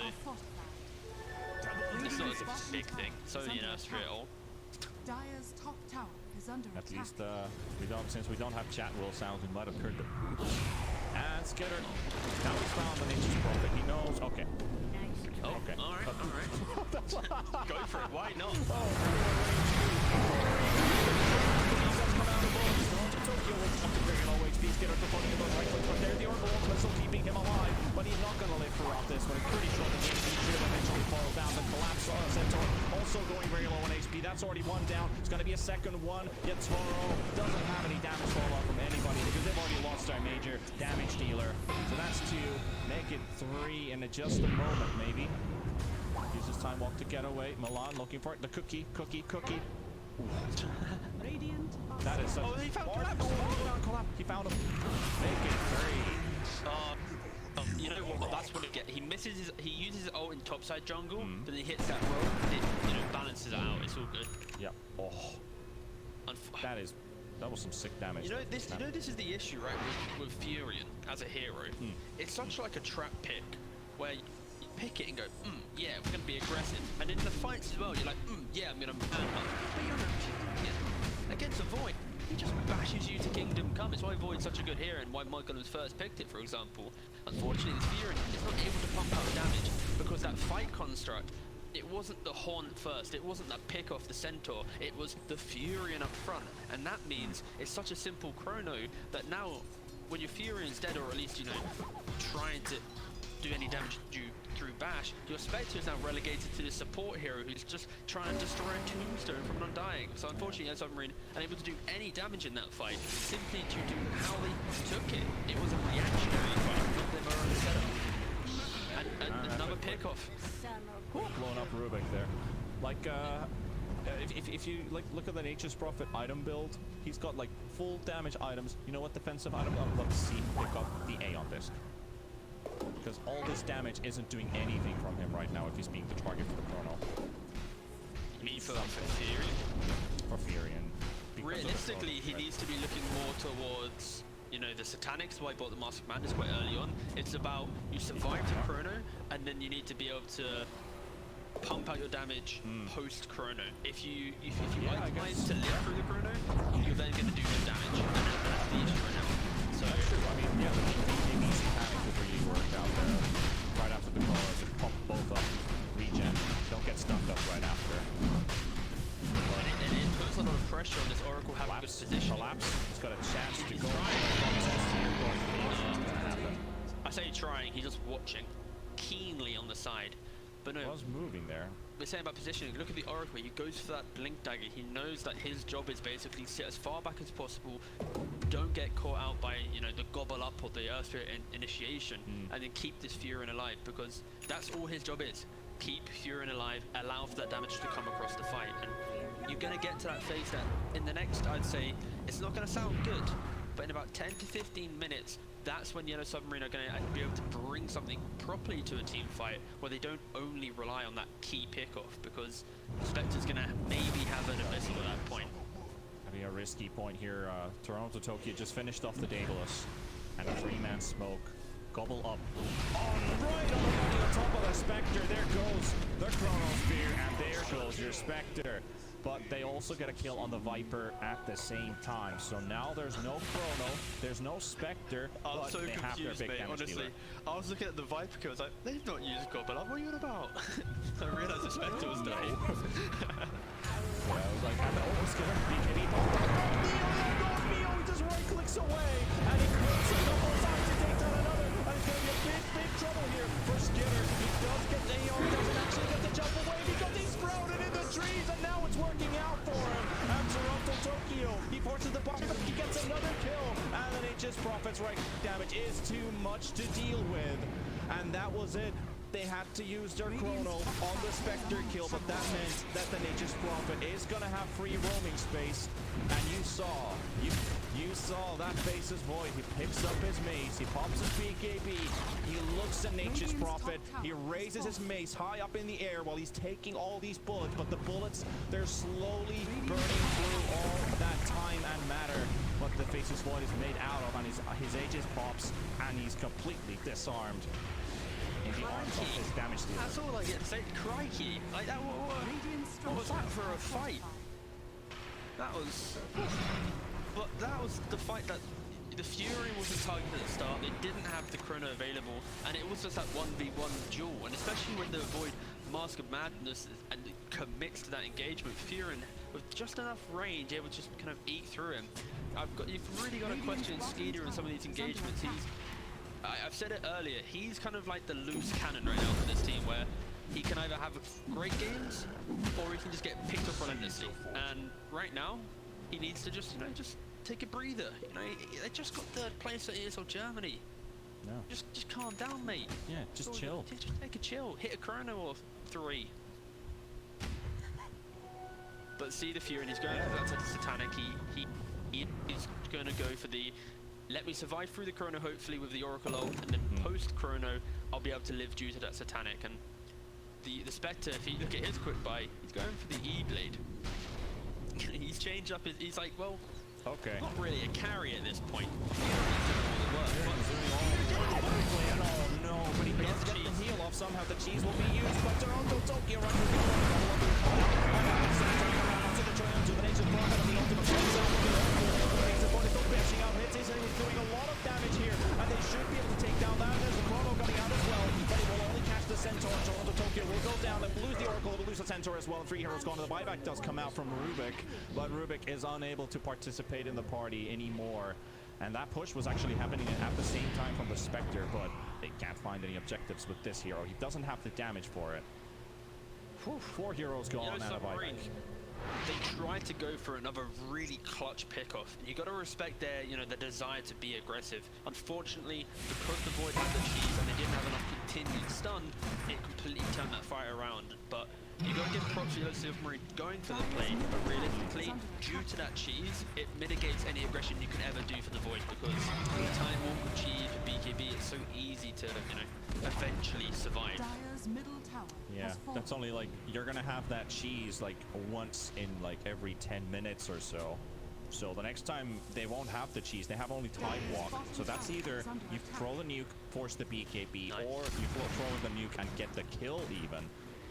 it's not a big thing. So you know, straight all. Dire's top tower is under At attack. least since we don't have chat will sounds, we might have heard them. And Skitter. Now he's found the Nature's Prophet. He knows. Okay. Oh, okay. Alright. Go for it. Why not? There's the Oracle ultimate still keeping him alive, but he's not going to live throughout this. But I'm pretty sure the game should eventually fall down. The collapse Centaur also going very low on HP. That's already one down. It's going to be a second one. Yet Toro doesn't have any damage fall off from anybody because they've already lost their major damage dealer. So that's 2. Make it 3 in just a moment, maybe. Uses Time Walk to get away. Milan looking for it. The cookie. Radiant That is such... Oh, he found collapse. He found him. Make it 3. You know what? That's what it gets. He misses his. He uses his ult in topside jungle, but then he hits that roll. It balances it out. It's all good. Yeah. Oh. That was some sick damage. You know this is the issue, right? With Furion as a hero, it's such like a trap pick where you pick it and go, yeah, we're gonna be aggressive, and in the fights as well, you're like, yeah, I'm gonna man up. But you're not against a Void. He just bashes you to Kingdom Come. It's why Void's such a good hero and why mudgolems first picked it, for example. Unfortunately, this Furion is not able to pump out damage because that fight construct. It wasn't the Haunt first, it wasn't that pick off the Centaur, it was the Furion up front. And that means it's such a simple chrono that now, when your Furion's dead, or at least, you know, trying to do any damage through bash, your Spectre is now relegated to the support hero who's just trying to destroy a tombstone from not dying. So unfortunately, as Submarine unable to do any damage in that fight, simply due to how they took it. It was a reactionary fight, not their own setup. And another pick off. Blown up Rubik there. Like, if you like look at the Nature's Prophet item build, he's got like full damage items. You know what defensive item? Let's see. Pick up the A on this. Because all this damage isn't doing anything from him right now if he's being the target for the chrono. You mean for Furion? For Furion. Realistically, he needs to be looking more towards the Satanics, why I bought the Mask of Madness quite early on. It's about you survive the Chrono, and then you need to be able to pump out your damage post Chrono. If you itemize to live through the Chrono, you're then going to do no damage. And that's the issue right now. So that's true. I mean, yeah, the easy panic would really work out there. Right after the colors, and pump both up, regen. Don't get stunned up right after. And it puts a lot of pressure on this Oracle having good position. Collapse. He's got a chance to He's go. I say trying, he's just watching keenly on the side. But no, He was moving there. we're saying about positioning. Look at the Oracle. He goes for that blink dagger. He knows that his job is basically sit as far back as possible. Don't get caught out by the gobble up or the Earth Spirit initiation, and then keep this Furin alive, because that's all his job is. Keep Furin alive. Allow for that damage to come across the fight, and you're gonna get to that phase that in the next, I'd say, it's not gonna sound good, but in about 10 to 15 minutes. That's when Yellow Submarine are going to be able to bring something properly to a team fight, where they don't only rely on that key pickoff, because Spectre's going to maybe have an abyss at that point. Having a risky point here. Toronto Tokyo just finished off the Daedalus, and a 3-man smoke. Gobble up. Right on top of the Spectre. There goes the Chrono Spear, and there goes your Spectre. But they also get a kill on the Viper at the same time. So now there's no Chrono, there's no Spectre, I'm so they have their confused, big mate, damage honestly. dealer. I was looking at the Viper kill, I was like, they've not used Gobble Up, what are you on about? I realised the Spectre was there. Yeah, I was like, oh, Skiller, BKB popped up. Neo just right clicks away, and he clicks a couple of times to take down another. And it's going to be a big trouble here for Skinner. He does get Neo, doesn't actually get the jump away because he's sprouted in the trees, and now it's working out for him. And Toronto Tokyo, he forces the bottom, he gets another kill, and then it just profits right. Damage is too much to deal with, and that was it. They had to use their Chrono on the Spectre kill, but that meant that the Nature's Prophet is going to have free roaming space. And you saw that Faceless Void. He picks up his mace, he pops his BKB, he looks at Nature's Prophet, he raises his mace high up in the air while he's taking all these bullets, but the bullets, they're slowly burning through all that time and matter what the Faceless Void is made out of, and his Aegis pops, and he's completely disarmed. In the arms of his damage dealer. That's all I get to say. Crikey! Like that. What was that for a fight? That was. But that was the fight that the Fury wasn't targeted at the start. They didn't have the Chrono available, and it was just that 1v1 duel. And especially when they avoid Mask of Madness and commits to that engagement, Fury with just enough range, able to just kind of eat through him. You've really got to question Skeeter in some of these engagements. I've said it earlier, he's kind of like the loose cannon right now for this team, where he can either have great games or he can just get picked up relentlessly. And right now, he needs to just take a breather. They just got third place at ESL Germany. No. Just calm down, mate. Yeah, just chill. Just take a chill. Hit a Chrono or 3. But see the Fury, and he's going for that Satanic. He is going to go for the let me survive through the Chrono, hopefully with the Oracle ult, and then post Chrono, I'll be able to live due to that Satanic. And the Spectre, if you look at his quick buy, he's going for the E-Blade. He's changed up his, he's like, well, okay, not really a carry at this point. Oh no, but he does get the heal off somehow. The cheese will be used, but Toronto Tokyo runs the He's doing a lot of damage here, and they should be able to take down that. There's the Chrono coming out as well, but he will only catch the Centaur. Toronto Tokyo will go down. They lose the Oracle, they'll lose the Centaur as well, and 3 heroes gone. The buyback does come out from Rubik, but Rubik is unable to participate in the party anymore. And that push was actually happening at the same time from the Spectre, but they can't find any objectives with this hero. He doesn't have the damage for it. 4 heroes gone out of buyback. They tried to go for another really clutch pickoff. You got to respect their, the desire to be aggressive. Unfortunately, because the Void had the cheese and they didn't have enough continued stun, it completely turned that fight around. But you got to give props to Yellow Submarine going for the play, but realistically, due to that cheese, it mitigates any aggression you can ever do for the Void, because time walk with cheese with BKB, it's so easy to, eventually survive. Yeah, that's only like, you're gonna have that cheese like once in like every 10 minutes or so. So the next time they won't have the cheese, they have only time walk. So that's either you throw the nuke, force the BKB, or you throw the nuke and get the kill even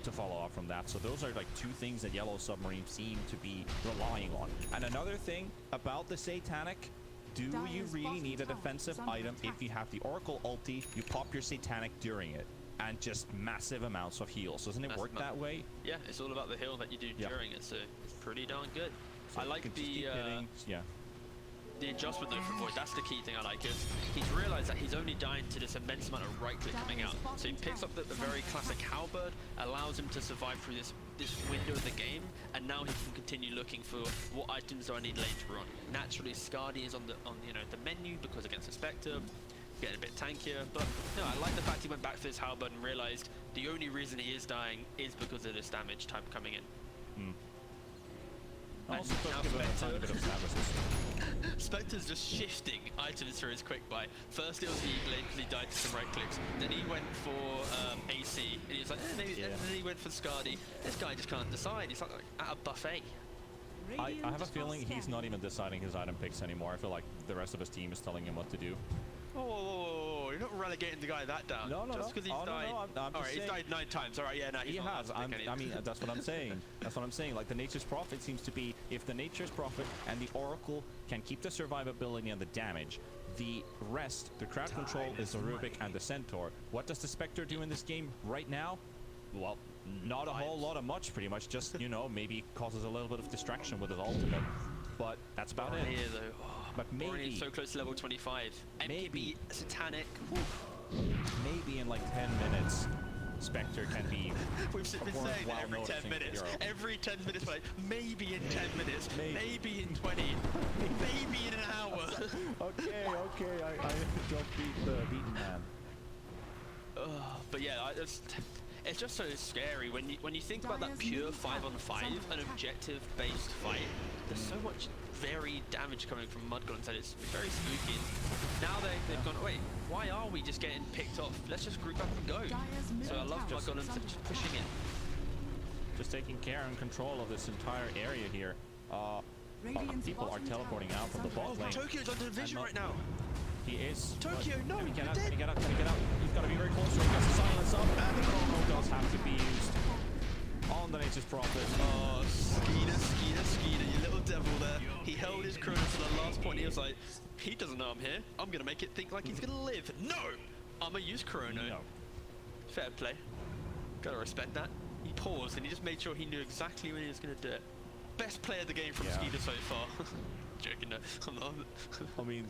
to follow up from that. So those are like two things that Yellow Submarine seem to be relying on. And another thing about the Satanic, do you really need a defensive item if you have the Oracle ulti, you pop your Satanic during it, and just massive amounts of heals? Doesn't it work that way? Yeah, it's all about the heal that you do during it, so it's pretty darn good. So I like the adjustment though for Void. That's the key thing I like, is he's realized that he's only dying to this immense amount of right click coming out. So he picks up the very classic halberd, allows him to survive through this window of the game, and now he can continue looking for what items do I need later on. Naturally, Skadi is on the menu because against the Spectre, getting a bit tankier. But no, I like the fact he went back for his halberd and realized the only reason he is dying is because of this damage type coming in. Also, Spectre's just shifting items through his quick buy. First it was Eagle because he died to some right clicks. Then he went for AC, and he was like, maybe. And then he went for Skadi. This guy just can't decide. He's like at a buffet. I have a feeling he's not even deciding his item picks anymore. I feel like the rest of his team is telling him what to do. Oh, you're not relegating the guy that down. No, just because he's died. I'm Alright, he's died 9 times. Alright, yeah, no, he has. I mean, that's what I'm saying. That's what I'm saying. Like, the Nature's Prophet seems to be, if the Nature's Prophet and the Oracle can keep the survivability and the damage, the rest, the crowd control, is the Rubik and the Centaur. What does the Spectre do in this game right now? Well, not a whole lot of much, pretty much. Just, you know, maybe causes a little bit of distraction with his ultimate. But that's about it. Here, though. But maybe so close to level 25. Maybe Satanic. Maybe in like 10 minutes, Spectre can be. We've been saying that every 10 minutes. Every 10 minutes, like maybe in 10 minutes, maybe in 20, maybe in an hour. okay, I don't beat the beaten man. But yeah, it's just so scary when you think about that pure 5-on-5, an objective-based fight. There's so much varied damage coming from mudgolems that it's very spooky. Now they've gone, wait, why are we just getting picked off? Let's just group up and go. So I love mudgolems just pushing it. Just taking care and control of this entire area here. People are teleporting out from the bot lane. Tokyo's under vision right now. He is. Tokyo, no, can he get out? dead. Can he get out? Can he get out? He's got to be very close so he gets the silence up, and the chrono does have to be used on the Nature's Prophet. Oh, Skeeter, you little devil there. He held his chrono to the last point. He was like, he doesn't know I'm here. I'm going to make it think like he's going to live. No! I'm going to use chrono. No. Fair play. Gotta respect that. He paused and he just made sure he knew exactly when he was going to do it. Best player of the game from Skeeter so far. Joking, no, I'm not. I mean,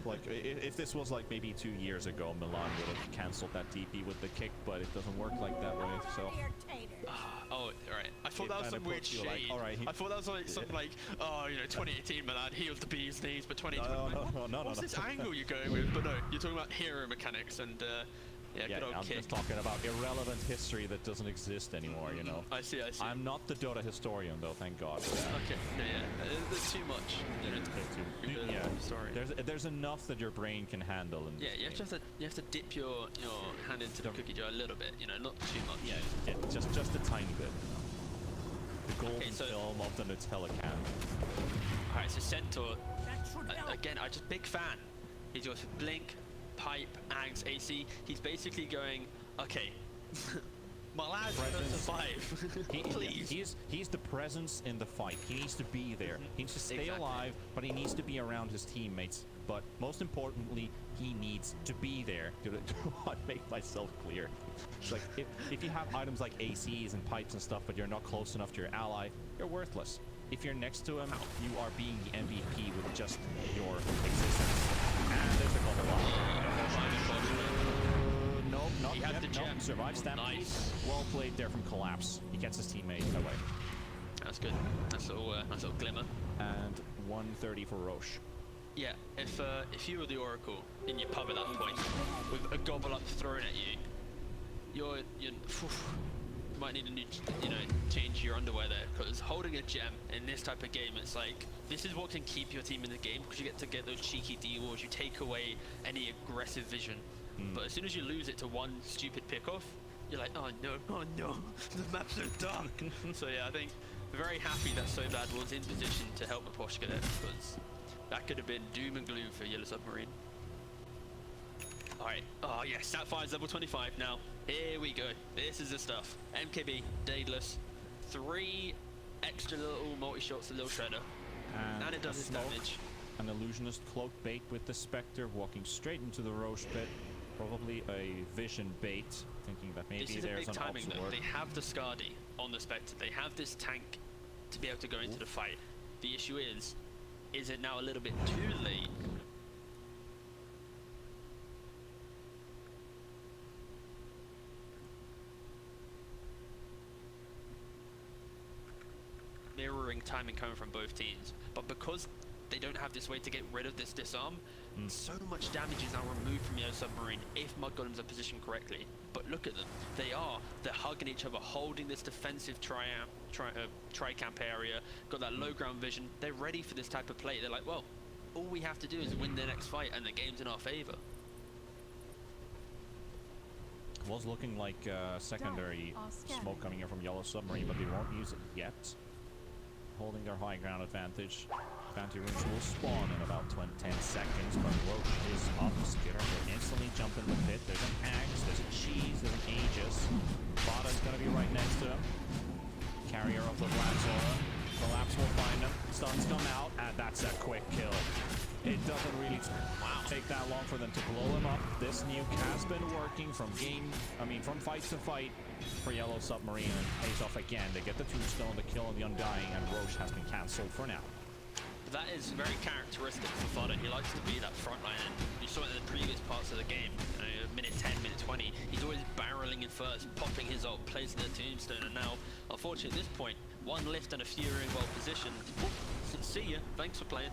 like, if this was like maybe 2 years ago, Milan would have cancelled that DP with the kick, but it doesn't work like that way, so. Oh, right. I thought that was some weird shade. Like, all right, I thought that was like something like, oh, 2018 Milan healed the bee's knees, but 2020. No, what's this angle you're going with? But no, you're talking about hero mechanics and. Yeah, good old I'm kick. just talking about irrelevant history that doesn't exist anymore, you know. I see. I'm not the Dota historian, though, thank God. Okay, there's too much. Sorry. There's enough that your brain can handle. In you have to dip your hand into the cookie jar a little bit, not too much. Yeah, just a tiny bit. The golden film of the Nutella can. Alright, so Centaur, again, I'm just big fan. He's got Blink, Pipe, Ags, AC. He's basically going, okay, my lad's gonna survive. Please. He's the presence in the fight. He needs to be there. He needs to stay alive, but he needs to be around his teammates. But most importantly, he needs to be there. To make myself clear. It's like if you have items like ACs and pipes and stuff, but you're not close enough to your ally, you're worthless. If you're next to him, you are being the MVP with just your existence. And there's the couple No, not yet. No, survives that. Nice. Well played there from Collapse. He gets his teammate away. That's good. That's a little glimmer. And 130 for Roche. Yeah, if you were the Oracle in your pub at that point, with a gobble up thrown at you, you might need to change your underwear there, because holding a gem in this type of game, it's like, this is what can keep your team in the game, because you get those cheeky D-walls, you take away any aggressive vision. But as soon as you lose it to one stupid pick-off, you're like, oh no, the maps are dark. So yeah, I think very happy that Sobad was in position to help Aposhka there, because that could have been doom and gloom for Yellow Submarine. Alright, oh yes, Snapfire's level 25 now. Here we go. This is the stuff. MKB, Daedalus, 3 extra little multi-shots, a little shredder. And it does its damage. An illusionist cloak bait with the Spectre walking straight into the Roche pit. Probably a vision bait, thinking that maybe this is there's a big an timing though. word. They have the Skadi on the Spectre. They have this tank to be able to go into the fight. The issue is it now a little bit too late? Mirroring timing coming from both teams, but because they don't have this way to get rid of this disarm, so much damage is now removed from Yellow Submarine if mudgolems are positioned correctly. But look at them, they're hugging each other, holding this defensive tri-camp area, got that low ground vision. They're ready for this type of play. They're like, well, all we have to do is win the next fight and the game's in our favor. Was looking like secondary smoke coming in from Yellow Submarine, but they won't use it yet. Holding their high ground advantage. Bounty runes will spawn in about 10 seconds, but Roche is up. Skitter will instantly jump in the pit. There's an Axe, there's a Cheese, there's an Aegis. Vada's gonna be right next to him. Carrier of the Black Aura. Collapse will find him. Stuns come out, and that's a quick kill. It doesn't really take that long for them to blow him up. This nuke has been working from fight to fight for Yellow Submarine, and pays off again. They get the tombstone, the kill on the Undying, and Roche has been cancelled for now. That is very characteristic for Fodder. He likes to be that frontline, and you saw it in the previous parts of the game. Minute 10, minute 20, he's always barreling in first, popping his ult, placing the tombstone, and now, unfortunately at this point, one lift and a Fury well positioned. See ya, thanks for playing.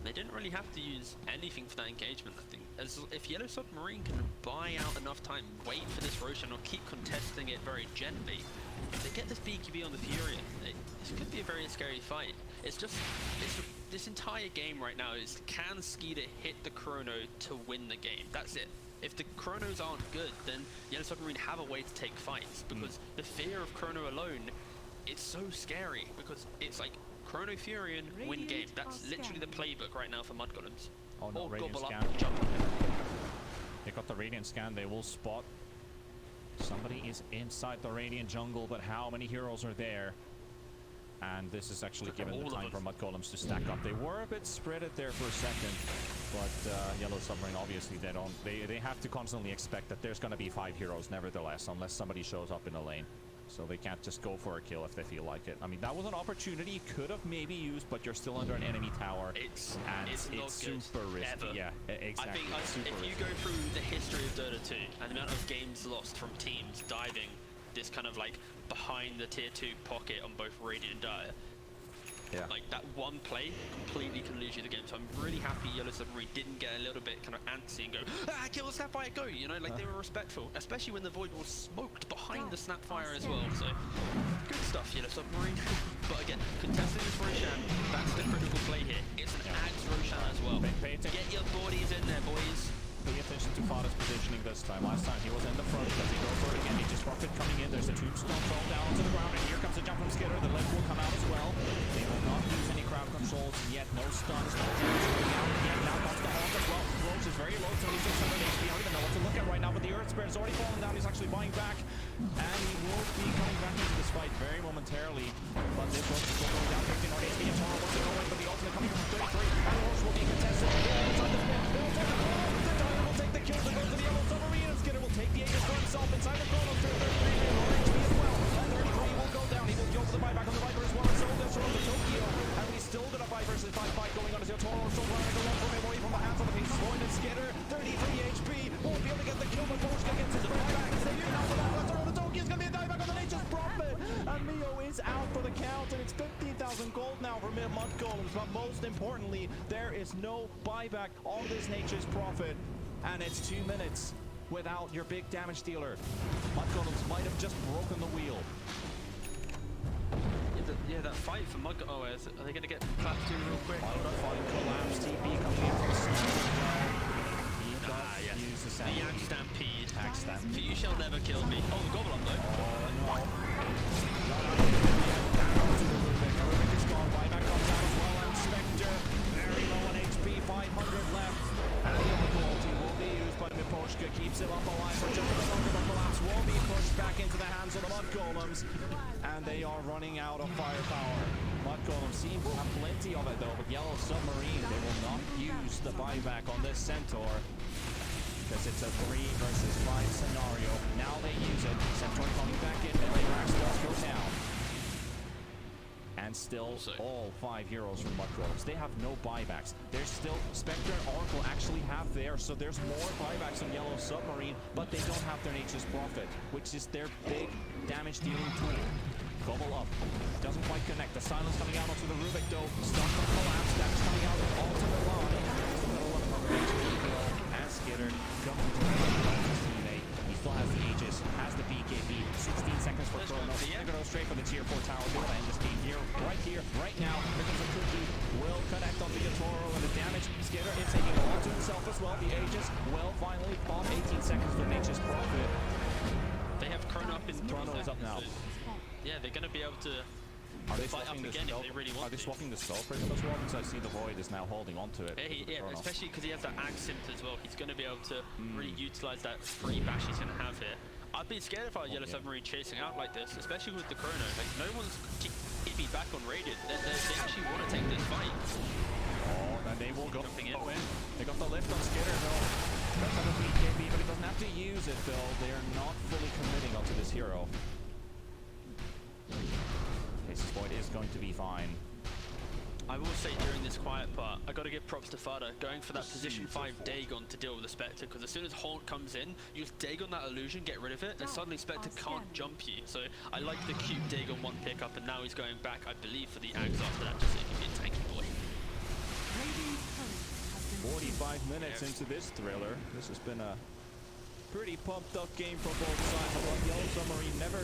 They didn't really have to use anything for that engagement, I think. As if Yellow Submarine can buy out enough time, wait for this Roshan, or keep contesting it very gently, if they get this BQB on the Fury, this could be a very scary fight. This entire game right now is, can Skeeter hit the chrono to win the game? That's it. If the chronos aren't good, then Yellow Submarine have a way to take fights, because the fear of chrono alone, it's so scary, because it's like, Chrono Furion, win game. That's literally the playbook right now for mudgolems. Oh no, Radiant gobble scan. up, jump. They got the Radiant scan, they will spot. Somebody is inside the Radiant jungle, but how many heroes are there? And this is actually given the time for mudgolems to stack up. They were a bit spreaded there for a second, but Yellow Submarine, obviously they have to constantly expect that there's going to be 5 heroes nevertheless, unless somebody shows up in a lane. So they can't just go for a kill if they feel like it. I mean, that was an opportunity you could have maybe used, but you're still under an enemy tower. It's not super good, risky. ever. Yeah, exactly. I think if you go through the history of Dota 2 and the amount of games lost from teams diving this kind of like behind the tier 2 pocket on both Radiant and Dire, like that one play completely can lose you the game. So I'm really happy Yellow Submarine didn't get a little bit kind of antsy and go, kill the Snapfire, go, you know, like they were respectful, especially when the Void was smoked behind the Snapfire as well. So good stuff, Yellow Submarine. But again, contesting this Roshan, that's the critical play here. It's an Axe Roshan as well. Get your bodies in there, boys. Pay attention to Fada's positioning this time. Last time he was in the front. Does he go for it again? He just rocket coming in. There's a tombstone thrown down onto the ground, and here comes a jump from Skitter. The leg will come out as well. They will not use any crowd controls yet. No stuns, no damage coming out yet. Now comes the Hawk as well. Roche is very low, 2600 HP. I don't even know what to look at right now, but the Earth Spirit has already fallen down. He's actually buying back, and he will be coming back into this fight very momentarily. But this Roche is going down 1500 HP, and Toro wants to go in, but the ultimate coming from 33, and Roche will be contested. Inside the pit. They will take the ball. Will take the kill to go to the Yellow Submarine, and Skinner will take the Aegis for himself inside the Chronos to 33 HP as well. And 33 will go down. He will go for the buyback on the Viper as well. So there's the Tokyo, and we still got a 5 versus 5 fight going on as Toro still running along from him away from the hands of the Pieces Void, and Skinner 33 HP won't be able to get the kill, but Boschka gets his buyback. They do now for that. The Tokyo is going to be a dieback on the Nature's Prophet, and Mio is out for the count, and it's 15,000 gold now for mudgolems. But most importantly, there is no buyback on this Nature's Prophet. And it's 2 minutes without your big damage dealer. Mudgolems might have just broken the wheel. Yeah, that fight for Mudgolems, are they going to get clapped to real quick? Fight collapse, TP coming in from the side. He does use the Stampede. The Axe Stampede. Axe Stampede. For you shall never kill me. Oh, the Gobble Up though. Oh no. hands on the mudgolems, and they are running out of firepower. Mudgolems seem to have plenty of it though, but Yellow Submarine, they will not use the buyback on this Centaur, because it's a 3 versus 5 scenario. Now they use it. Centaur coming back in, melee racks does go down. And still all 5 heroes from mudgolems. They have no buybacks. There's still Spectre and Oracle actually have theirs, so there's more buybacks on Yellow Submarine, but they don't have their Nature's Prophet, which is their big damage dealing tool. Bubble up. Doesn't quite connect. The silence coming out onto the Rubik though. Stuck from collapse. Damage coming out onto the line. And Skitter coming to his teammate. He still has the Aegis, has the BKB. 16 seconds for Chrono. They're going to go straight for the tier 4 tower. They're going to end this game here, right now. Here comes a cookie. Will connect onto Yatoro and the damage. Skitter is taking it all to himself as well. The Aegis will finally pop. 18 seconds for Nature's Prophet. They have Chrono up in 3 Chrono is up now. Yeah, they're going to be able to fight up again if they really want to. Are they swapping the spell crystal as well? Because I see the Void is now holding onto it. Yeah, especially because he has that Ag Simp as well. He's going to be able to really utilize that free bash he's going to have here. I'd be scared if I was Yellow Submarine chasing out like this, especially with the Chrono. Like, no one's keeping back on Radiant. They actually want to take this fight. Oh, and they will go in. They got the lift on Skitter though. That's on the BKB, but he doesn't have to use it though. They are not fully committing onto this hero. This Void is going to be fine. I will say during this quiet part, I got to give props to Fada going for that position 5 Dagon to deal with the Spectre, because as soon as Haunt comes in, you just Dagon that illusion, get rid of it, and suddenly Spectre can't jump you. So I like the cute Dagon 1 pickup, and now he's going back, I believe, for the Ags after that, just so he can be a tanky boy. 45 minutes into this thriller. This has been a pretty pumped up game for both sides. But Yellow Submarine never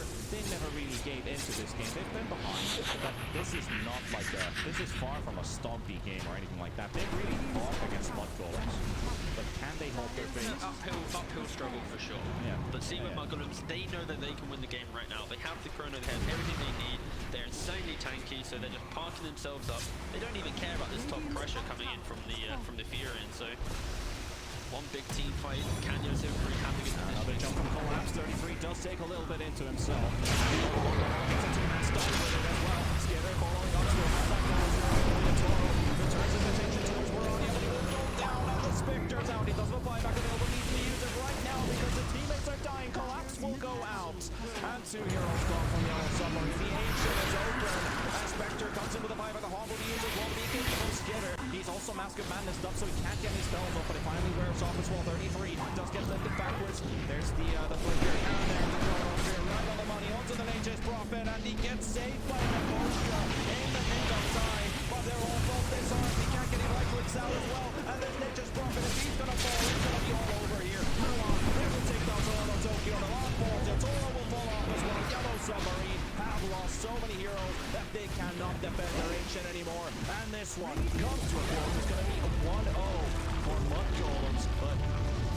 really gave into this game. They've been behind, but this is not like this is far from a stompy game or anything like that. They've really fought against mudgolems, but can they hold their base? Uphill struggle for sure. Yeah. But see with mudgolems, they know that they can win the game right now. They have the Chrono, they have everything they need. They're insanely tanky, so they're just parking themselves up. They don't even care about this top pressure coming in from the Furion. So one big team fight. Can Yellow Submarine have a good position? Another jump from collapse. 33 does take a little bit into himself. It's a two-man stun with it as well. Skitter following up to a highlight down. Toro returns his attention towards Moroni, but he will go down and the Spectre's out. He does not buy back available. Needs to use it right now because the teammates are dying. Collapse will go out. And 2 heroes gone from Yellow Submarine. The Ancient is open. And Spectre comes in with a buyback. The Haunt will use it. One BKB from Skitter. He's also Mask of Madness up, so he can't get his spells off, but it finally wears off as well. 33 does get lifted backwards. There's the flicker, and there's the Chrono Spear right on the money onto the Nature's Prophet, and he gets saved by Nekoshka in the nick of time. But they're all both disarmed. He can't get him right clicks out as well. And there's Nature's Prophet. If he's gonna fall, he's gonna be all over here. Mulan, they will take down Toronto Tokyo. The long ball, Toro will fall off as well. Yellow Submarine have lost so many heroes that they cannot defend their Ancient anymore. And this one comes to a close. It's gonna be a 1-0 for mudgolems, but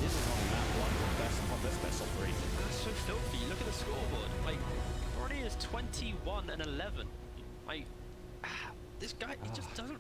this is only map 1 of this best of 3. That's so filthy. Look at the scoreboard. Like, already is 21 and 11. Like, this guy, he just didn't.